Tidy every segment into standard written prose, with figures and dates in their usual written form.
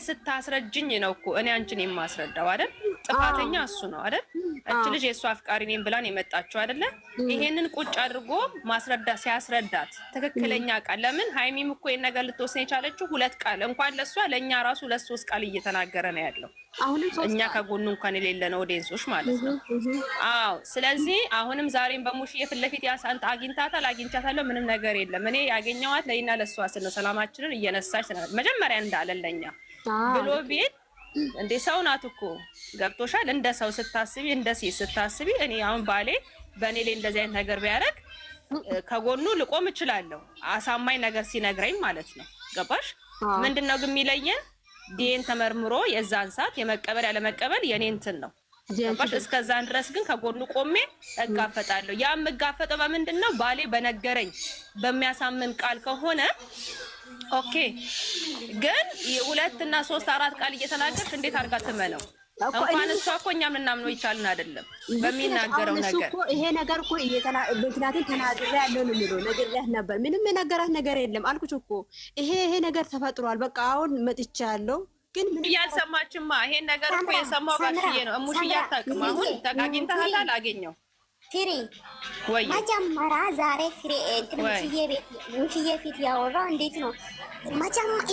ስታስረጅኝ ነው እኮ እኔ አንቺን የማስረዳው አይደል? ጥፋተኛ እሱ ነው አይደል? እች ልጅ የእሱ አፍቃሪ ነኝ ብላን የመጣችው አይደለ? ይሄንን ቁጭ አድርጎ ሲያስረዳት ትክክለኛ ቃል ለምን ሃይሚም እኮ ይሄን ነገር ልትወስን የቻለችው 2 ቃል እንኳን ለሷ ለኛ ራሱ 2-3 ቃል እየተናገረ ነው ያለው። እኛ ከጎኑ እንኳን የሌለነው ኦዲየንሶች ማለት ነው። አዎ ስለዚህ አሁንም ዛሬም በሙሽዬ ፊት ለፊት ያሳንት አግኝቻታለሁ ምንም ነገር የለም። እኔ ያገኘዋት ለይና ለሷ ስለ ሰላማችንን እየነሳች መጀመሪያ እንዳለለኛ ብሎ ቤት እንደ ሰው ናት እኮ ገብቶሻል። እንደ ሰው ስታስቢ እንደ ሴት ስታስቢ እኔ አሁን ባሌ በእኔ ላይ እንደዚህ አይነት ነገር ቢያደርግ ከጎኑ ልቆም እችላለሁ፣ አሳማኝ ነገር ሲነግረኝ ማለት ነው። ገባሽ? ምንድነው ግን የሚለየን ዲኤን ተመርምሮ የዛን ሰዓት የመቀበል ያለመቀበል የኔ እንትን ነው። ገባሽ? እስከዛን ድረስ ግን ከጎኑ ቆሜ እጋፈጣለሁ። ያ የምጋፈጠው በምንድነው ባሌ በነገረኝ በሚያሳምን ቃል ከሆነ ኦኬ። ግን 2 እና 3 4 ቃል እየተናገርሽ እንዴት አድርጋ ትመነው? እንኳን እሷ እኮ እኛም ልናምነው ይቻልን አይደለም በሚናገረው ነገር። ይሄ ነገር እኮ ምክንያቱም ተናግሬ ያለው ነው የሚለው ነግሬህ ነበር። ምንም የነገራት ነገር የለም አልኩሽ እኮ ይሄ ነገር ተፈጥሯል። በቃ አሁን መጥቻለሁ ግን ምን ያልሰማችማ ይሄን ነገር እኮ የሰማው ጋሽዬ ነው። እሙሽዬ አታውቅም። አሁን ተቃቂንታታል አገኘው ፍሬ ወይ መጀመሪያ ዛሬ ፍሬ ሙሽዬ ፊት ያወራው እንዴት ነው?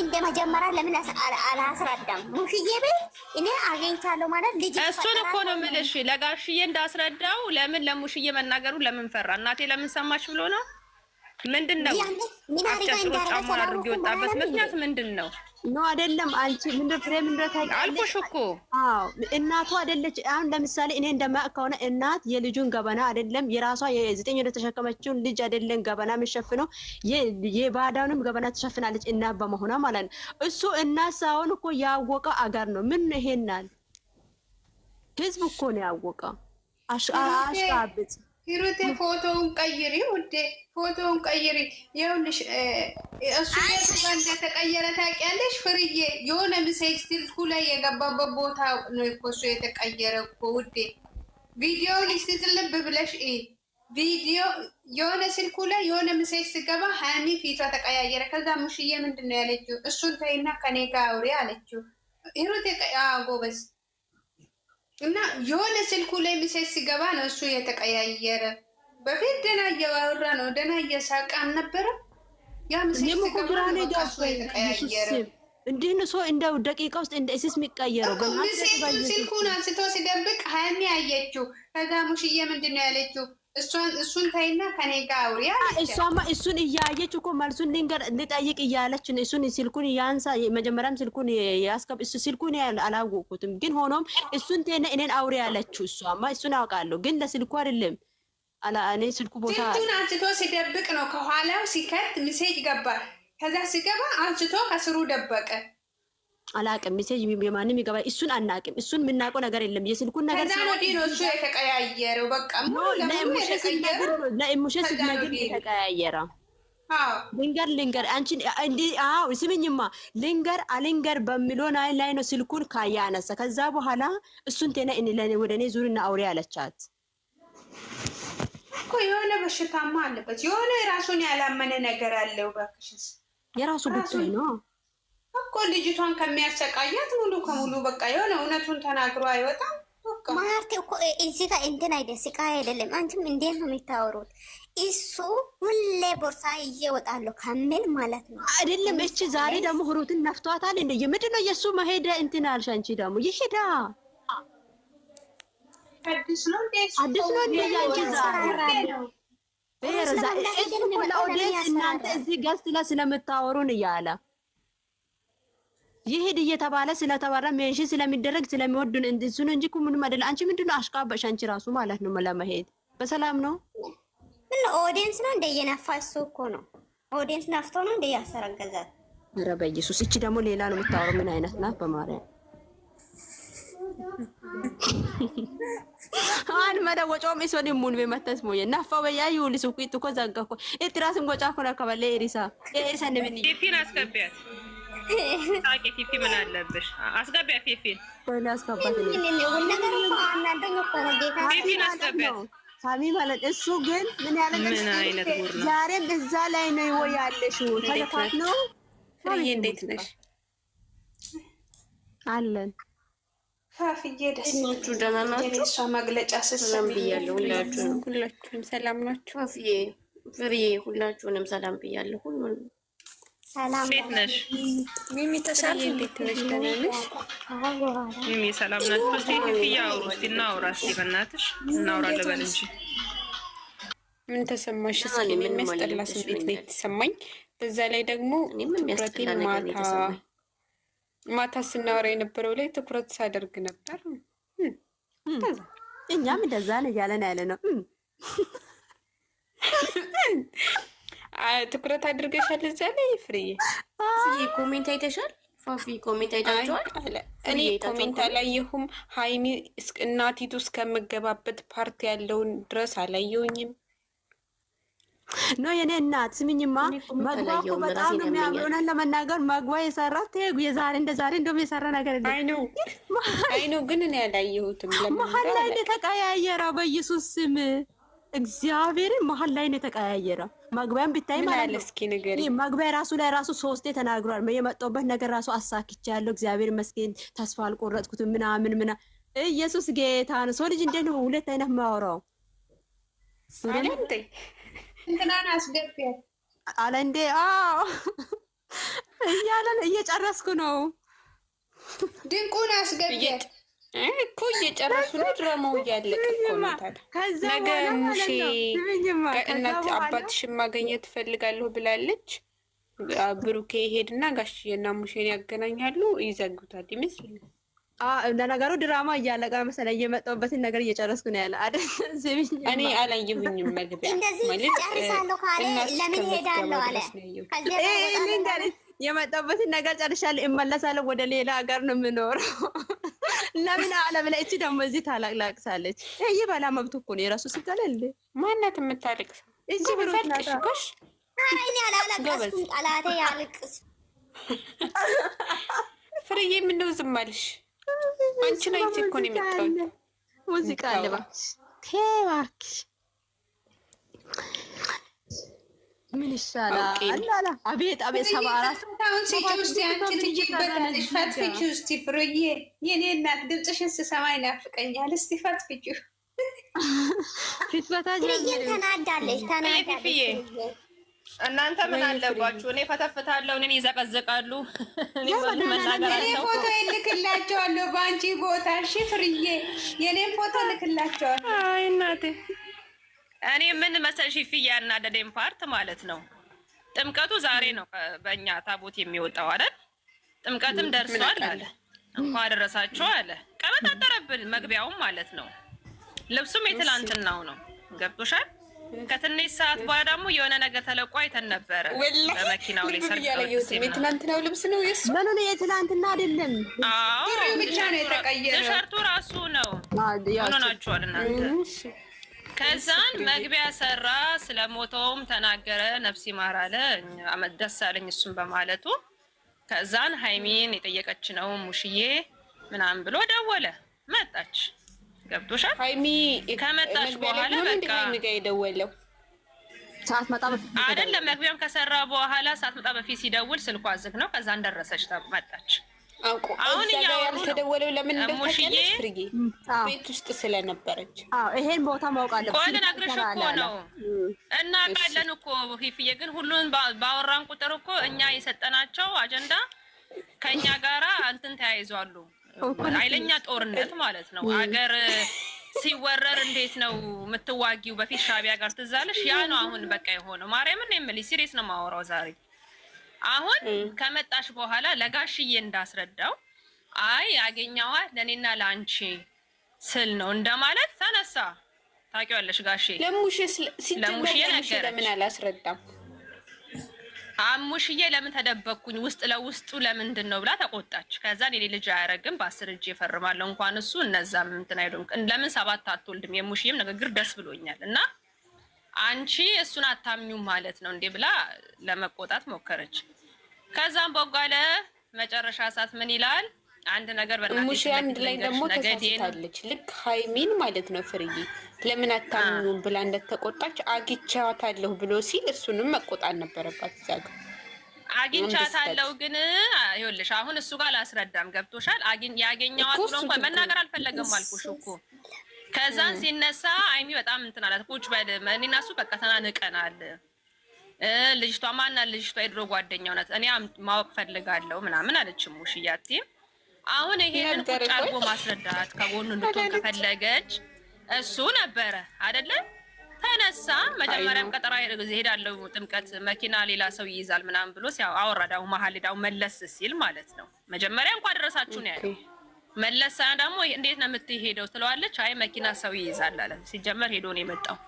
እንደ መጀመሪያ ለምን አላስረዳም? ሙሽዬ ቤት እኔ አገኝቻለሁ ማለት ልጅ እሱን እኮ ነው የምልሽ። ለጋሽዬ እንዳስረዳው ለምን ለሙሽዬ መናገሩ ለምን ፈራ? እናቴ ለምን ሰማሽ ብሎ ነው። ምንድነው ምን አድርጎ የወጣበት ምክንያት ምንድነው? ነው አይደለም። አንቺ ምንድነው ፍሬም እንደታውቂ አልኩሽ እኮ። አዎ እናቱ አይደለች። አሁን ለምሳሌ እኔ እንደማውቅ ከሆነ እናት የልጁን ገበና አይደለም የራሷ የ9 ወር ተሸከመችውን ልጅ አይደለም ገበና የምትሸፍነው የባዳውንም ገበና ትሸፍናለች እናት በመሆኗ ማለት ነው። እሱ እናት ሳይሆን እኮ ያወቀው አገር ነው። ምን ይሄናል ህዝብ እኮ ነው ያወቀው። አሽቃብጥ ሂሩቴ ፎቶውን ቀይሪ ውዴ፣ ፎቶውን ቀይሪ። ይኸውልሽ እሱ ጋር እንደተቀየረ ታውቂያለሽ ፍርዬ። የሆነ ሜሴጅ ስልኩ ላይ የገባበት ቦታ ነው እኮ እሱ የተቀየረ እኮ ውዴ። ቪዲዮውን እስቲ ልብ ብለሽ ቪዲዮ የሆነ ስልኩ ላይ የሆነ ሜሴጅ ሲገባ ሃኒ ፊቷ ተቀያየረ። ከዛ ሙሽዬ ምንድን ነው ያለችው? እሱን ተይና ከኔ ጋር አውሪ አለችው ሂሩቴ። ጎበዝ እና የሆነ ስልኩ ላይ ሜሴጅ ሲገባ ነው እሱ የተቀያየረ። በፊት ደህና እያወራ ነው ደህና እየሳቀ ነበረ። ያ ሜሴጅ ሲገባ ነው የተቀያየረ። እንዲህ ነው ሰው እንደው ደቂቃ ውስጥ እንደ እስስ የሚቀየረው። ስልኩን አንስቶ ሲደብቅ ሃኒ አየችው። ከዛ ሙሽዬ ምንድን ነው ያለችው? እሱን ተይና ከኔ ጋር አውሪ አለች። እሷማ እሱን እያየች እኮ መልሱን ልጠይቅ እያለች ነው። እሱን ስልኩን ያንሳ መጀመሪያም ስልኩን ያስቀብ እሱ ስልኩን አላወቁትም። ግን ሆኖም እሱን ተይና እኔን አውሪ ያለችው እሷማ እሱን አውቃለሁ። ግን ለስልኩ አይደለም እኔ ስልኩ ቦታ ስልኩን አንስቶ ሲደብቅ ነው። ከኋላው ሲከት ሜሴጅ ገባ። ከዛ ሲገባ አንስቶ ከስሩ ደበቀ። አላቅም ሜሴጅ የማንም ይገባ እሱን አናቅም። እሱን የምናውቀው ነገር የለም። የስልኩን ነገር ከዛ ወዲህ ነው እሱ የተቀያየረው። በቃ ለሙሽስ ነገር የተቀያየረ። ልንገር አንቺ እንዲ ስምኝማ ልንገር በሚለው ላይ ነው ስልኩን ካያነሳ። ከዛ በኋላ እሱን ተና ወደ እኔ ዙርና አውሪ አለቻት እኮ። የሆነ በሽታማ አለበት። የሆነ የራሱን ያላመነ ነገር አለው። እባክሽስ የራሱ ጉዳይ ነው እኮ። ልጅቷን ከሚያሰቃያት ሙሉ ከሙሉ በቃ የሆነ እውነቱን ተናግሮ አይወጣም። ማርቴ እኮ እዚህ ጋር እንትን አይደል ስቃይ አይደለም። አንቺም እንዴት ነው የምታወሩት? እሱ ሁሌ ቦርሳ እየወጣለሁ ከምን ማለት ነው አይደለም። እቺ ዛሬ ደግሞ ሁሩትን ነፍቷታል እንዴ? ምንድን ነው የሱ መሄድ እንትን አልሽ አንቺ ደግሞ ይሄዳ አዲስ ነው እንዴ? ያንቺ ዛሬ በረዛ እናንተ እዚህ ገስት ላይ ስለምታወሩን እያለ ይሄድ እየተባለ ስለተባረ ሜንሽን ስለሚደረግ ስለሚወዱን እንድሱን እንጂ ምንም አይደለም። አንቺ ምንድነው አሽቃበሽ? አንቺ ራሱ ማለት ነው ለመሄድ በሰላም ነው። ምን ኦዲየንስ ነው እንደ የነፋሱ እኮ ነው። ኦዲየንስ ነፍቶ ነው እንደ ያሰረገዛት። ኧረ በኢየሱስ እቺ ደግሞ ሌላ ነው የምታወራው። ምን አይነት ናት? በማርያም አን መደወጫውም እሶኒ ሙን በመተስ ሞየ ናፋው በያዩ ልሱቁ እኮ ዘጋኮ እትራስን ጎጫ ኮና ከበለ ኤሪሳ ነብኒ ፊፊን አስገቢያት። ታቂ ፊፊ ምን አለብሽ? አስገቢያት ፊፊን። ወላ አስገባት ነው ፊፊን አስገቢያት። ሳሚ ማለት እሱ ግን ምን ያለሽ? ምን አይነት ጉር ነው? ዛሬም እዛ ላይ ነው ያለሽው። ተለፋት ነው። ፍሬዬ እንዴት ነሽ? አለን። ፋፍዬ ደስ ናችሁ? ደህና ናችሁ? እሷ መግለጫ ሰላም ስትሰሚ ብያለሁ። ሁላችሁም ሰላም ናችሁ? ፋፍዬ ፍሬዬ ሁላችሁንም ሰላም ብያለሁ። ሁሉንም ሰላም እንዴት ነሽ ሚሚ? ተሻለ? እንዴት ነሽ? ደህና ነሽ ሚሚ? ሰላም ናችሁ? እስቲ ክፍያ አውሩ እስቲ እናውራ እስቲ በእናትሽ እናውራ ልበል እንጂ ምን ተሰማሽ? እስኪ የሚያስጠላ ስሜት ነው የተሰማኝ። በዛ ላይ ደግሞ ትኩረቴን ማታ ስናወራ የነበረው ላይ ትኩረት ሳደርግ ነበር። እኛም እንደዛ ነው እያለን ያለ ነው። ትኩረት አድርገሻል እዛ ላይ ፍሬዬ? ኮሜንት አይተሻል? ፋፊ ኮሜንት አይታችኋል? እኔ ኮሜንት አላየሁም። ሀይሚ እናቲቱ እስከምገባበት ፓርቲ ያለውን ድረስ አላየሁኝም። ኖ የኔ እናት ስሚኝማ፣ መግባ እኮ በጣም ነው የሚያምረው። ለመናገር መግባ የሰራት የዛሬ እንደ ዛሬ እንደውም የሰራ ነገር የለም። አይ ነው ግን እኔ አላየሁትም። መሀል ላይ ነው የተቀያየረው። በኢየሱስ ስም እግዚአብሔርን መሀል ላይ ነው የተቀያየረው። መግቢያን ብታይ ማለት ነው። እስኪ ንገሪ። መግቢያ ራሱ ላይ ራሱ 3 ተናግሯል። የመጣሁበት ነገር ራሱ አሳክቻለሁ፣ እግዚአብሔር ይመስገን፣ ተስፋ አልቆረጥኩትም ምናምን ኢየሱስ ጌታ ነው። ሰው ልጅ እንዴት ነው ሁለት አይነት ማወራው? እንትናን አስገቢያት አለ እንዴ? አዎ እያለን እየጨረስኩ ነው። ድንቁን አስገቢያት እኮ እየጨረሱ ነው። ድራማው እያለቀ እኮ ነው። ታዲያ ነገ ሙሼ እናት አባትሽን ማግኘት ትፈልጋለሁ ብላለች። ብሩኬ ይሄድና ጋሽዬና ሙሼን ያገናኛሉ፣ ይዘጉታል ይመስለኛል። ለነገሩ ድራማ እያለቀ መሰለኝ። እየመጣሁበትን ነገር እየጨረስኩ ነው ያለ አይደል? እኔ አላየሁኝም። መግቢያ እንደዚህ ጨርሳለሁ ካለ ለምን ሄዳለሁ አለ። የመጣሁበትን ነገር ጨርሻለሁ፣ እመለሳለሁ፣ ወደ ሌላ ሀገር ነው የምኖረው። ለምን አለ ብላ እቺ ደግሞ እዚህ ታላቅሳለች። ይሄ ባላ መብቱ እኮ ነው የራሱ ሲገለል። ማናት የምታለቅሰው? እቺ ብሩክሽ ጎሽ። ኧረ እኔ አላለቀስኩም፣ ጠላቴ ያልቅስ። ፍሬዬ ምነው ዝም አልሽ? አንቺን አይቼ እኮ ነው የመጣሁት። ሙዚቃ አለ እባክሽ፣ እባክሽ ምን ይሻላል? አላላ አቤት አቤት 74 አሁን ሲጭውስቲ አንቺ ትጅበታለሽ። ፈትፍቺ እስቲ ፍሩዬ፣ የኔ እናት ድምፅሽን ስሰማ ይናፍቀኛል። እስቲ ፈትፍቺ። ፍትፈታጅ ተናዳለች ተናዳለች። እናንተ ምን አለባችሁ? እኔ ፈተፍታለሁ፣ እኔን ይዘቀዝቃሉ። እኔ ፎቶ እልክላቸዋለሁ በአንቺ ቦታ። እሺ ፍርዬ፣ የኔን ፎቶ እልክላቸዋለሁ። አይ እናቴ፣ እኔ ምን መሰልሽ ፍዬ ያናደደኝ ፓርት ማለት ነው፣ ጥምቀቱ ዛሬ ነው በእኛ ታቦት የሚወጣው አይደል? ጥምቀትም ደርሷል አለ፣ እንኳን አደረሳችሁ አለ። ቀበጣጠረብን መግቢያውም ማለት ነው። ልብሱም የትላንትናው ነው። ገብቶሻል? ከትንሽ ሰዓት በኋላ ደግሞ የሆነ ነገር ተለቆ አይተን ነበረ በመኪናው ላይ የትናንትናው ልብስ ነው የሱ። ምን የትናንትና አይደለም። አዎ ብቻ ነው የተቀየረው። ቲሸርቱ ራሱ ነው። ሆኖ ናቸዋል እናንተ። ከዛን መግቢያ ሰራ፣ ስለሞተውም ተናገረ፣ ነፍስ ይማር አለ። ደስ አለኝ እሱም በማለቱ። ከዛን ሀይሚን የጠየቀች ነው ሙሽዬ ምናምን ብሎ ደወለ። መጣች። ገብቶሻል? ሀይሚ ከመጣች በኋላ በቃ ሀይሚ ጋር የደወለው ሰዓት መጣ በፊት አይደለም። መግቢያም ከሰራ በኋላ ሰዓት መጣ በፊት ሲደውል ስልኳ ዝግ ነው። ከዛን ደረሰች መጣች። አሁን ያልተደወለው ለምን እንደታውቂያለሽ? ፍርጌ ቤት ውስጥ ስለነበረች። ይሄን ቦታ ማወቅ አለብሽ። ቆይ ልነግርሽ እኮ ነው። እናውቃለን እኮ ሂፍዬ፣ ግን ሁሉን ባወራን ቁጥር እኮ እኛ የሰጠናቸው አጀንዳ ከእኛ ጋራ እንትን ተያይዟሉ። ኃይለኛ ጦርነት ማለት ነው። አገር ሲወረር እንዴት ነው የምትዋጊው? በፊት ሻቢያ ጋር ትዛለሽ። ያ ነው አሁን በቃ የሆነው። ማርያምን የምልሽ ሲሪየስ ነው የማወራው ዛሬ። አሁን ከመጣሽ በኋላ ለጋሽዬ እንዳስረዳው አይ ያገኘዋት ለኔና ለአንቺ ስል ነው እንደማለት ተነሳ። ታውቂዋለሽ ጋሼ ለሙሽዬ ነገረች። ለምን አላስረዳም? አሙሽዬ ለምን ተደበቅኩኝ ውስጥ ለውስጡ ለምንድን ነው ብላ ተቆጣች። ከዛ እኔ ልጅ አያረግም በ10 እጅ ይፈርማለሁ እንኳን እሱ እነዛም እንትን አይሉም። ለምን 7 አትወልድም? የሙሽዬም ንግግር ደስ ብሎኛል። እና አንቺ እሱን አታምኙም ማለት ነው እንዴ ብላ ለመቆጣት ሞከረች። ከዛም በጓለ መጨረሻ ሰዓት ምን ይላል አንድ ነገር ሙሽ አንድ ላይ ደግሞ ተሳስታለች። ልክ ሀይሚን ማለት ነው ፍርዬ ለምን አታምኙም ብላ እንደተቆጣች አግቻታለሁ ብሎ ሲል እሱንም መቆጣት ነበረባት። እዛ ጋር አግኝቻታለሁ ግን ይኸውልሽ አሁን እሱ ጋር አላስረዳም። ገብቶሻል? ያገኘዋት ብሎ እንኳን መናገር አልፈለገም አልኩሽ እኮ። ከዛን ሲነሳ አይሚ በጣም እንትን አላት። ቁጭ በል እኔና እሱ በቃ ተናንቀናል። ልጅቷ ማና ልጅቷ የድሮ ጓደኛው ናት። እኔ ማወቅ ፈልጋለሁ ምናምን አለችም ሙሽያቴ። አሁን ይሄንን ቁጭ አድርጎ ማስረዳት ከጎኑ እንድትሆን ከፈለገች እሱ ነበረ አይደለ? ተነሳ። መጀመሪያም ቀጠራ ሄዳለሁ ጥምቀት መኪና ሌላ ሰው ይይዛል ምናምን ብሎ አወራዳው መሀል ሄዳው መለስ ሲል ማለት ነው። መጀመሪያ እንኳን ደረሳችሁ ነው ያለው። መለሳ ደግሞ እንዴት ነው የምትሄደው ትለዋለች። አይ መኪና ሰው ይይዛል አለ። ሲጀመር ሄዶ ነው የመጣው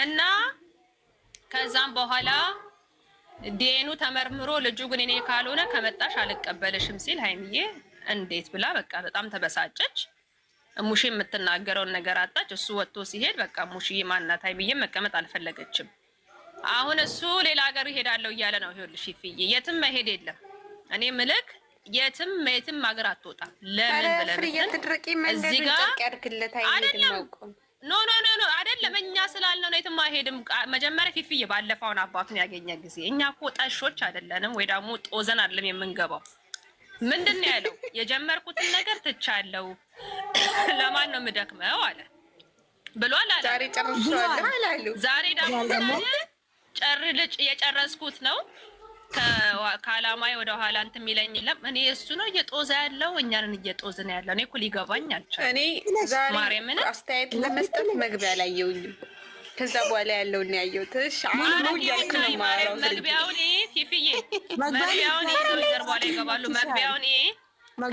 እና ከዛም በኋላ ዴኑ ተመርምሮ ልጁ ግን እኔ ካልሆነ ከመጣሽ አልቀበልሽም ሲል ሃይሚዬ እንዴት ብላ በቃ በጣም ተበሳጨች። ሙሽ የምትናገረውን ነገር አጣች። እሱ ወጥቶ ሲሄድ በቃ ሙሽ ማናት ሃይሚዬ መቀመጥ አልፈለገችም። አሁን እሱ ሌላ ሀገር ይሄዳለው እያለ ነው። ይኸውልሽ ይፍዬ የትም መሄድ የለም። እኔ ምልክ የትም ሀገር አትወጣም። ለምን ብለህ እዚህ ጋር አይደለም ኖ አይደለም እኛ ስላልነው ነው የትም አይሄድም። መጀመሪያ ፊፍዬ ባለፈውን አባቱን ያገኘ ጊዜ እኛ እኮ ጠሾች አይደለንም ወይ ደግሞ ጦዘን አይደለም የምንገባው። ምንድን ነው ያለው? የጀመርኩትን ነገር ትቻለው ለማን ነው የምደክመው አለ ብሏል አለ። ዛሬ ጨርሻለሁ አላሉ። ዛሬ ደግሞ የጨረስኩት ነው ከዓላማዬ ወደ ኋላ እንትን የሚለኝ የለም። እኔ እሱ ነው እየጦዘ ያለው እኛንን እየጦዝን ያለው። እኔ እኮ ሊገባኝ አልቻለም። እኔ ዛሬ አስተያየት ለመስጠት መግቢያ ላይ የውኝም ከዛ በኋላ ያለውን ያየሁት መግቢያውን ፊፍዬ መግቢያውን ዘር በኋላ ይገባሉ። መግቢያውን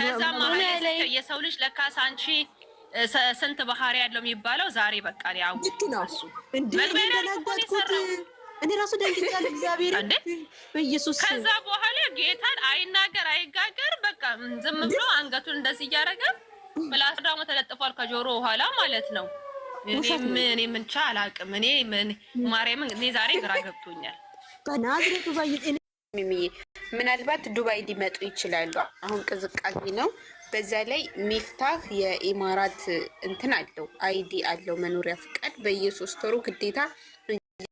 ከዛ ማለት የሰው ልጅ ለካስ አንቺ ስንት ባህሪ ያለው የሚባለው ዛሬ በቃ ያው እሱ መግቢያ ላይ ነው እኔ ራሱ ደንግጫለሁ። እግዚአብሔር በኢየሱስ ከዛ በኋላ ጌታን አይናገር አይጋገር በቃ ዝም ብሎ አንገቱን እንደዚህ እያደረገ ምላስ ደግሞ ተለጥፏል ከጆሮ ኋላ ማለት ነው። እኔ ምን ቻ አላውቅም። እኔ ማርያምን እኔ ዛሬ ግራ ገብቶኛል። በናዝሬቱ ምናልባት ዱባይ ሊመጡ ይችላሉ። አሁን ቅዝቃዜ ነው። በዛ ላይ ሚፍታህ የኢማራት እንትን አለው አይዲ አለው መኖሪያ ፍቃድ በየ3 ወሩ ግዴታ